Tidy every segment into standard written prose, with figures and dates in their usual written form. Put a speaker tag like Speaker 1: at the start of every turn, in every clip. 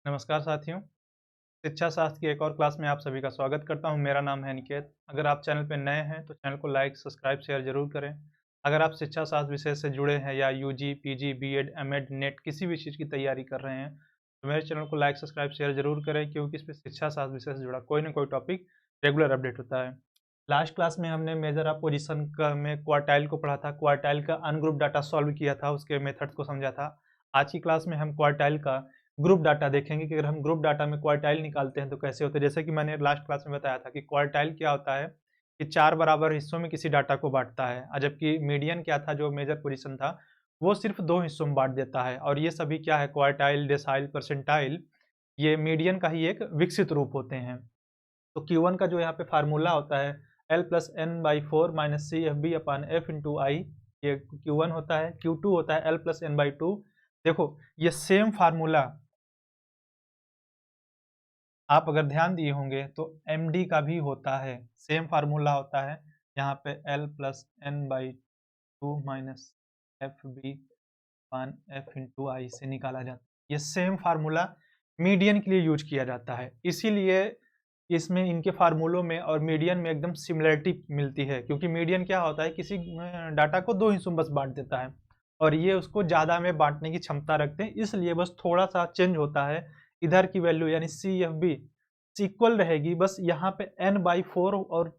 Speaker 1: नमस्कार साथियों, शिक्षा शास्त्र की एक और क्लास में आप सभी का स्वागत करता हूं। मेरा नाम है निकेत। अगर आप चैनल पर नए हैं तो चैनल को लाइक, सब्सक्राइब, शेयर ज़रूर करें। अगर आप शिक्षा शास्त्र विषय से जुड़े हैं या UG, PG, BEd, MEd, NET किसी भी चीज़ की तैयारी कर रहे हैं तो मेरे चैनल को लाइक, सब्सक्राइब, शेयर ज़रूर करें क्योंकि इसमें शिक्षा शास्त्र विषय से जुड़ा कोई ना कोई टॉपिक रेगुलर अपडेट होता है। लास्ट क्लास में हमने मेजर ऑफ पोजीशन का में क्वार्टाइल को पढ़ा था, क्वार्टाइल का अनग्रुप डाटा सॉल्व किया था, उसके मेथड्स को समझा था। आज की क्लास में हम क्वार्टाइल का ग्रुप डाटा देखेंगे कि अगर हम ग्रुप डाटा में क्वार्टाइल निकालते हैं तो कैसे होते हैं। जैसे कि मैंने लास्ट क्लास में बताया था कि क्वार्टाइल क्या होता है कि 4 बराबर हिस्सों में किसी डाटा को बांटता है, और जबकि मीडियन क्या था, जो मेजर पोजीशन था, वो सिर्फ 2 हिस्सों में बांट देता है। और ये सभी क्या है, क्वार्टाइल, डेसाइल, परसेंटाइल, ये मीडियन का ही एक विकसित रूप होते हैं। तो Q1 का जो यहाँ पे फार्मूला होता है L+N/4 माइनस CFB/F/I, ये Q1 होता है। Q2 होता है L+N/2। देखो ये सेम फार्मूला आप अगर ध्यान दिए होंगे तो MD का भी होता है, सेम फार्मूला होता है। यहाँ पे L+N/2 माइनस FB/F/I से निकाला जाता है। ये सेम फार्मूला मीडियन के लिए यूज किया जाता है, इसीलिए इसमें इनके फार्मूलों में और मीडियन में एकदम सिमिलरिटी मिलती है। क्योंकि मीडियन क्या होता है, किसी डाटा को 2 हिस्सों में बस बांट देता है और ये उसको ज़्यादा में बांटने की क्षमता रखते हैं, इसलिए बस थोड़ा सा चेंज होता है। इधर की वैल्यू यानी CFB इक्वल रहेगी, बस यहाँ पे N/4 और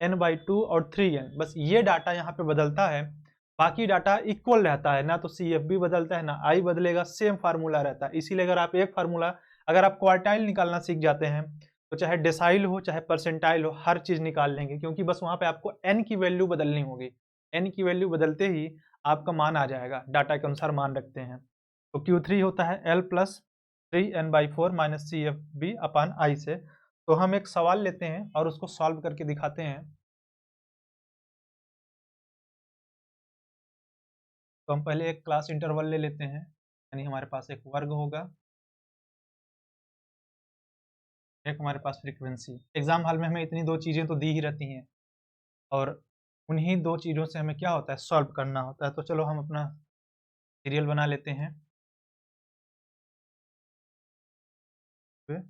Speaker 1: N/2 और 3N, बस ये डाटा यहाँ पे बदलता है, बाकी डाटा इक्वल रहता है। ना तो CFB बदलता है ना I बदलेगा, सेम फार्मूला रहता है। इसीलिए अगर आप एक फार्मूला, अगर आप क्वार्टाइल निकालना सीख जाते हैं तो चाहे डेसाइल हो चाहे परसेंटाइल हो, हर चीज निकाल लेंगे, क्योंकि बस वहां पे आपको n की वैल्यू बदलनी होगी। n की वैल्यू बदलते ही आपका मान आ जाएगा, डाटा के अनुसार मान रखते हैं। तो Q3 होता है L+3N/4 माइनस CFB/I से। तो हम एक सवाल लेते हैं और उसको सॉल्व करके दिखाते हैं। तो हम पहले एक क्लास इंटरवल ले लेते हैं, यानी हमारे पास एक वर्ग होगा, एक हमारे पास फ्रीक्वेंसी। एग्जाम हॉल में हमें इतनी 2 चीजें तो दी ही रहती हैं और उन्हीं 2 चीज़ों से हमें क्या होता है, सॉल्व करना होता है। तो चलो हम अपना सीरियल बना लेते हैं। फिर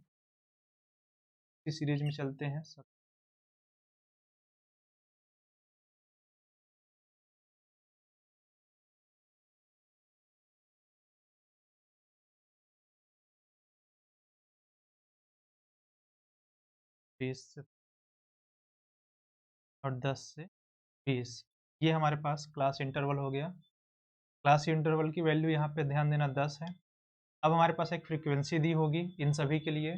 Speaker 1: इस सीरीज में चलते हैं सब। बीस से और 10 से 20, ये हमारे पास क्लास इंटरवल हो गया। क्लास इंटरवल की वैल्यू यहाँ पे ध्यान देना 10 है। अब हमारे पास एक फ्रीक्वेंसी दी होगी इन सभी के लिए।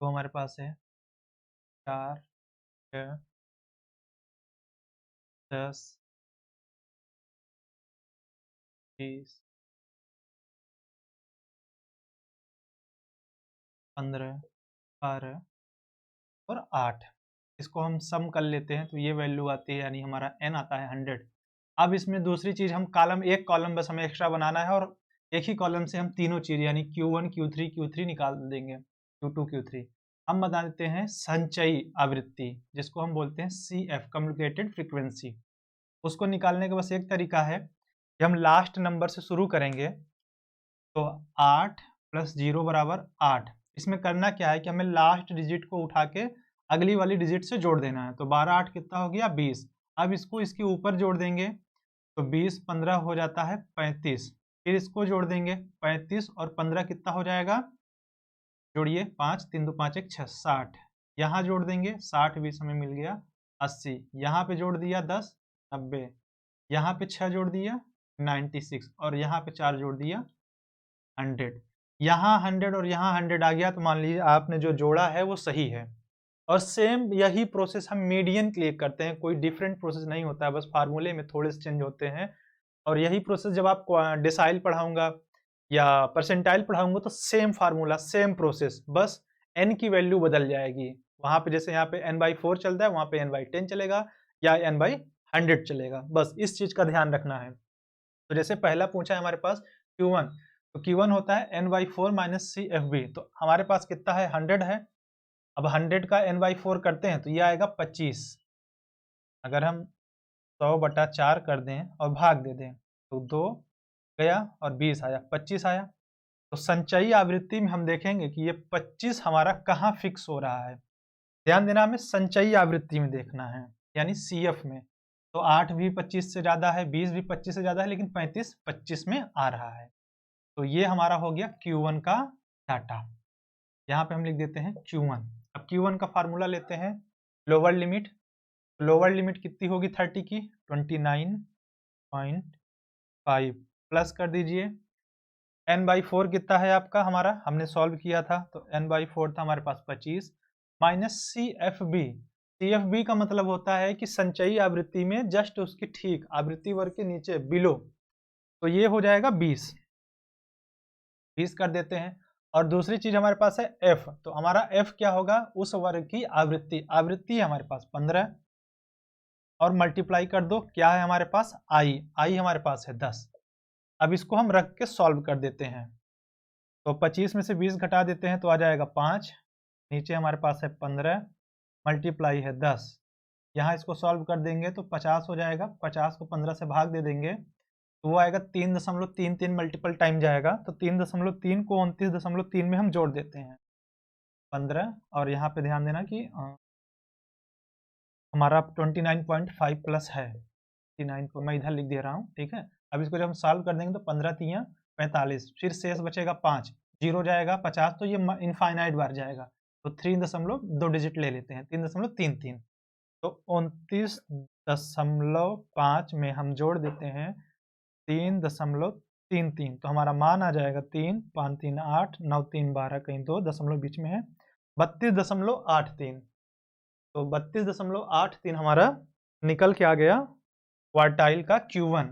Speaker 1: तो हमारे पास है 4, 6, 10, 20, 15, 12 और 8। इसको हम सम कर लेते हैं तो ये वैल्यू आती है, यानी हमारा n आता है 100। अब इसमें दूसरी चीज, हम कॉलम, एक कॉलम बस हमें एक्स्ट्रा बनाना है और एक ही कॉलम से हम तीनों चीज यानी Q1, Q3 निकाल देंगे, Q2, Q3। हम बता देते हैं संचयी आवृत्ति, जिसको हम बोलते हैं CF, कम्युनिकेटेड फ्रीक्वेंसी। उसको निकालने का बस एक तरीका है कि हम लास्ट नंबर से शुरू करेंगे। तो 8 + 0 = 8। इसमें करना क्या है कि हमें लास्ट डिजिट को उठा के अगली वाली डिजिट से जोड़ देना है। तो 12 8 कितना हो गया, 20। अब इसको इसके ऊपर जोड़ देंगे तो 20 15 हो जाता है 35। फिर इसको जोड़ देंगे 35 और 15 कितना हो जाएगा, जोड़िए 5 3 2 5 1 6 60। यहाँ जोड़ देंगे 60 20 हमें मिल गया 80। यहाँ पे जोड़ दिया 10 90। यहाँ पे 6 जोड़ दिया 96 और यहाँ पे 4 जोड़ दिया 100। यहाँ 100 और यहाँ 100 आ गया तो मान लीजिए आपने जो जोड़ा है वो सही है। और सेम यही प्रोसेस हम मीडियन के लिए करते हैं, कोई डिफरेंट प्रोसेस नहीं होता है, बस फार्मूले में थोड़े से चेंज होते हैं। और यही प्रोसेस जब आप डेसाइल पढ़ाऊंगा या परसेंटाइल पढ़ाऊंगा तो सेम फार्मूला, सेम प्रोसेस, बस n की वैल्यू बदल जाएगी। वहां पे जैसे यहाँ पे n/4 चलता है, वहां पे n/10 चलेगा या n/100 चलेगा। बस इस चीज का ध्यान रखना है। तो जैसे पहला पूछा है हमारे पास Q1, तो Q1 होता है n/4 माइनस CFB। तो हमारे पास कितना है, 100 है। अब 100 का n/4 करते हैं तो ये आएगा 25। अगर हम 100/4 कर दें और भाग दे दें, तो 2 गया और 20 आया, 25 आया। तो संचयी आवृत्ति में हम देखेंगे कि ये 25 हमारा कहाँ फिक्स हो रहा है। ध्यान देना, हमें संचयी आवृत्ति में देखना है, यानी सीएफ में। तो 8 भी 25 से ज़्यादा है, 20 भी 25 से ज़्यादा है, लेकिन 35 25 में आ रहा है। तो ये हमारा हो गया Q1 का डाटा। यहाँ पे हम लिख देते हैं Q1। अब Q1 का फार्मूला लेते हैं, लोअर लिमिट। लोअर लिमिट कितनी होगी 30 की? 29.5 प्लस कर दीजिए n/4 कितना है आपका, हमारा हमने सॉल्व किया था तो n/4 था हमारे पास 25 माइनस CFB। CFB का मतलब होता है कि संचयी आवृत्ति में जस्ट उसकी ठीक आवृत्ति वर्ग के नीचे बिलो, तो ये हो जाएगा 20 कर देते हैं। और दूसरी चीज हमारे पास है F, तो हमारा F क्या होगा, उस वर्ग की आवृत्ति। आवृत्ति हमारे पास 15 और मल्टीप्लाई कर दो, क्या है हमारे पास I हमारे पास है 10। अब इसको हम रख के सॉल्व कर देते हैं, तो 25 में से 20 घटा देते हैं तो आ जाएगा 5, नीचे हमारे पास है 15 मल्टीप्लाई है 10। यहाँ इसको सॉल्व कर देंगे तो 50 हो जाएगा, 50 को 15 से भाग दे देंगे तो वो आएगा 3.33 मल्टीपल टाइम जाएगा, तो 3.3 को 29.3 में हम जोड़ देते हैं 15। और यहाँ पे ध्यान देना कि हमारा 29.5 प्लस है, 29 को मैं इधर लिख दे रहा हूँ, ठीक है। अब इसको जब हम सॉल्व कर देंगे तो 15 3 45, फिर शेष बचेगा 5, जीरो जाएगा 50, तो ये इनफाइनाइट बार जाएगा, तो 3.2 डिजिट ले लेते हैं, 3.33। तो 29.5 में हम जोड़ देते हैं 3.33, तो हमारा मान आ जाएगा 3 5 3 8 9 3 12, कहीं 2 दशमलव बीच में है, 32.83। तो 32.83 हमारा निकल के आ गया क्वार्टाइल का Q1।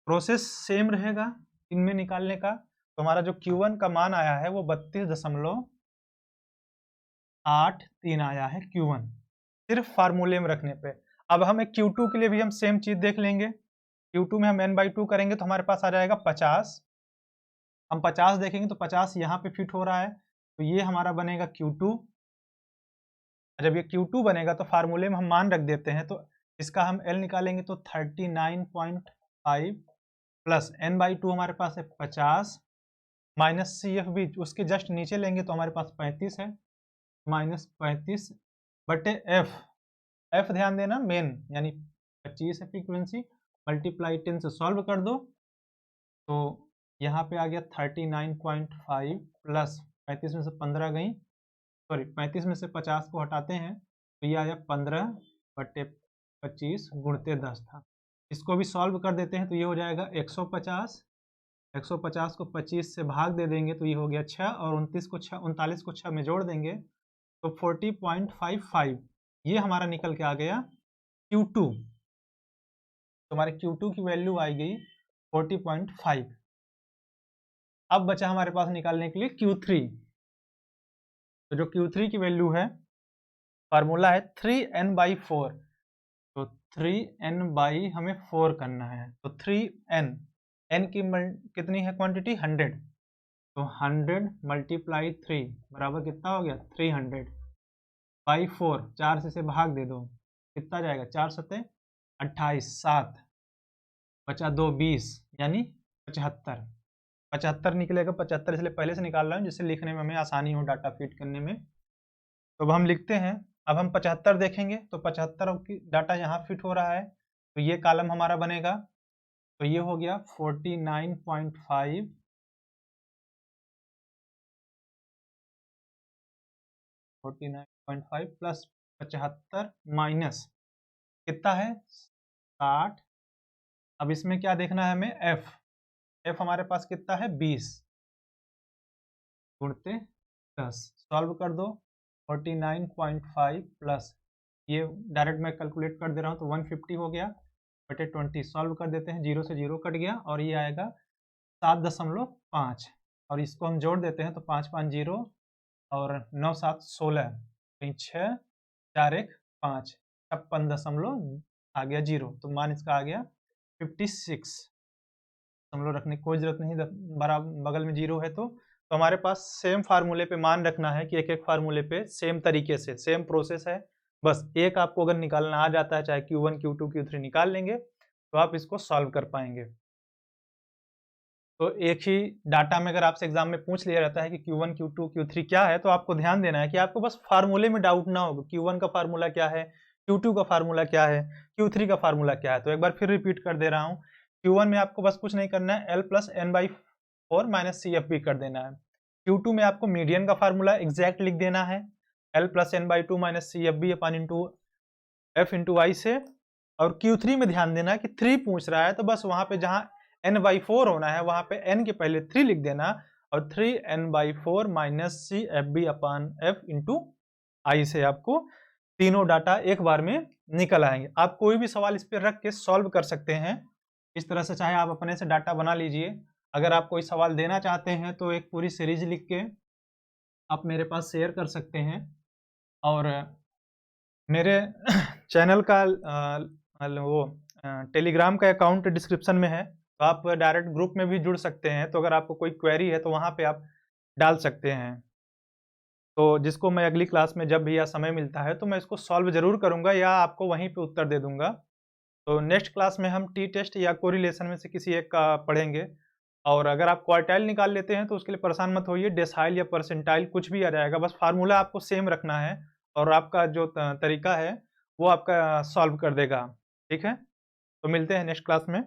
Speaker 1: प्रोसेस सेम रहेगा इनमें निकालने का, तो हमारा जो Q1 का मान आया है वो 32.83 आया है Q1, सिर्फ फार्मूले में रखने पे। अब हमें Q2 के लिए भी हम सेम चीज देख लेंगे। Q2 में हम n/2 करेंगे तो हमारे पास आ जाएगा 50। हम 50 देखेंगे तो 50 यहाँ पे फिट हो रहा है, तो ये हमारा बनेगा Q2। जब ये Q2 बनेगा तो फार्मूले में हम मान रख देते हैं, तो इसका हम L निकालेंगे तो 39.5 प्लस n/2 हमारे पास है 50 माइनस CFB उसके जस्ट नीचे लेंगे तो हमारे पास 35 है, माइनस 35 बटे F ध्यान देना मेन, यानी 25 है फ्रीक्वेंसी, मल्टीप्लाई 10 से सॉल्व कर दो, तो यहाँ पे आ गया 39.5 प्लस 35 में से 15 गई, सॉरी 35 में से 50 को हटाते हैं तो ये आया 15 बटे 25 गुणते 10 था। इसको भी सॉल्व कर देते हैं तो ये हो जाएगा 150। 150 को 25 से भाग दे देंगे तो ये हो गया 6, और 39 को 6 में जोड़ देंगे तो 40.55, ये हमारा निकल के आ गया Q2। तो हमारे Q2 की वैल्यू आई गई 40.5। अब बचा हमारे पास निकालने के लिए Q3। तो जो Q3 की वैल्यू है, फार्मूला है 3n/4, तो 3n/ हमें 4 करना है, तो 3n, n की कितनी है क्वांटिटी 100, तो 100 मल्टीप्लाई 3 बराबर कितना हो गया 300/4, 4 से भाग दे दो कितना जाएगा 4 सत्ते 28, 7 बचा 2 20, यानी 75 निकलेगा। 75 इसलिए पहले से निकाल रहा हूँ जिससे लिखने में हमें आसानी हो डाटा फिट करने में। तो अब हम लिखते हैं, अब हम 75 देखेंगे तो 75 की डाटा यहाँ फिट हो रहा है, तो ये कॉलम हमारा बनेगा, तो ये हो गया 49.5 प्लस 75 माइनस कितना है 60। अब इसमें क्या देखना है हमें F हमारे पास कितना है 20 गुणते 10, सॉल्व कर दो 49.5 प्लस ये डायरेक्ट मैं कैलकुलेट कर दे रहा हूँ तो 150 हो गया बटे 20, सॉल्व कर देते हैं, 0 से 0 कट गया और ये आएगा 7.5, और इसको हम जोड़ देते हैं तो 5 5 0 और 9 7 16, 6 4 1 5, 56 आ गया 0, तो मान इसका आ गया 56 रखने की कोई जरूरत नहीं, बराबर बगल में 0 है। तो हमारे पास सेम फार्मूले पे मान रखना है कि एक एक फार्मूले पे सेम तरीके से सेम प्रोसेस है, बस एक आपको अगर निकालना आ जाता है, चाहे Q1, Q2, Q3 निकाल लेंगे, तो आप इसको सॉल्व कर पाएंगे। तो एक ही डाटा में अगर आपसे एग्जाम में पूछ लिया जाता है कि Q1, Q2, Q3 क्या है, तो आपको ध्यान देना है कि आपको बस फार्मूले में डाउट ना हो, Q1 का फार्मूला क्या है, Q2 का फार्मूला क्या है, Q3 का फार्मूला क्या है। तो एक बार फिर रिपीट कर दे रहा हूँ, Q1 में आपको बस कुछ नहीं करना है, L plus n/4 minus CFB कर देना है। Q2 में आपको मीडियन का फार्मूला एग्जैक्ट लिख देना है, L plus n/2 minus CFB upon into F into I से। और Q3 में ध्यान देना कि 3 पूछ रहा है, तो बस वहां पे जहां n/4 होना है वहां पे n के पहले 3 लिख देना, और 3n/4 minus CFB upon F into I से आपको तीनों डाटा एक बार में निकल आएंगे। आप कोई भी सवाल इस पर रख के सॉल्व कर सकते हैं। इस तरह से चाहे आप अपने से डाटा बना लीजिए। अगर आप कोई सवाल देना चाहते हैं तो एक पूरी सीरीज लिख के आप मेरे पास शेयर कर सकते हैं। और मेरे चैनल का टेलीग्राम का अकाउंट डिस्क्रिप्शन में है, तो आप डायरेक्ट ग्रुप में भी जुड़ सकते हैं। तो अगर आपको कोई क्वेरी है तो वहाँ पे आप डाल सकते हैं, तो जिसको मैं अगली क्लास में जब भी या समय मिलता है तो मैं इसको सॉल्व ज़रूर करूँगा या आपको वहीं पे उत्तर दे दूँगा। तो नेक्स्ट क्लास में हम टी टेस्ट या कोरिलेशन में से किसी एक का पढ़ेंगे। और अगर आप क्वार्टाइल निकाल लेते हैं तो उसके लिए परेशान मत होइए, डेसाइल या परसेंटाइल कुछ भी आ जाएगा, बस फार्मूला आपको सेम रखना है और आपका जो तरीका है वो आपका सॉल्व कर देगा। ठीक है? तो मिलते हैं नेक्स्ट क्लास में।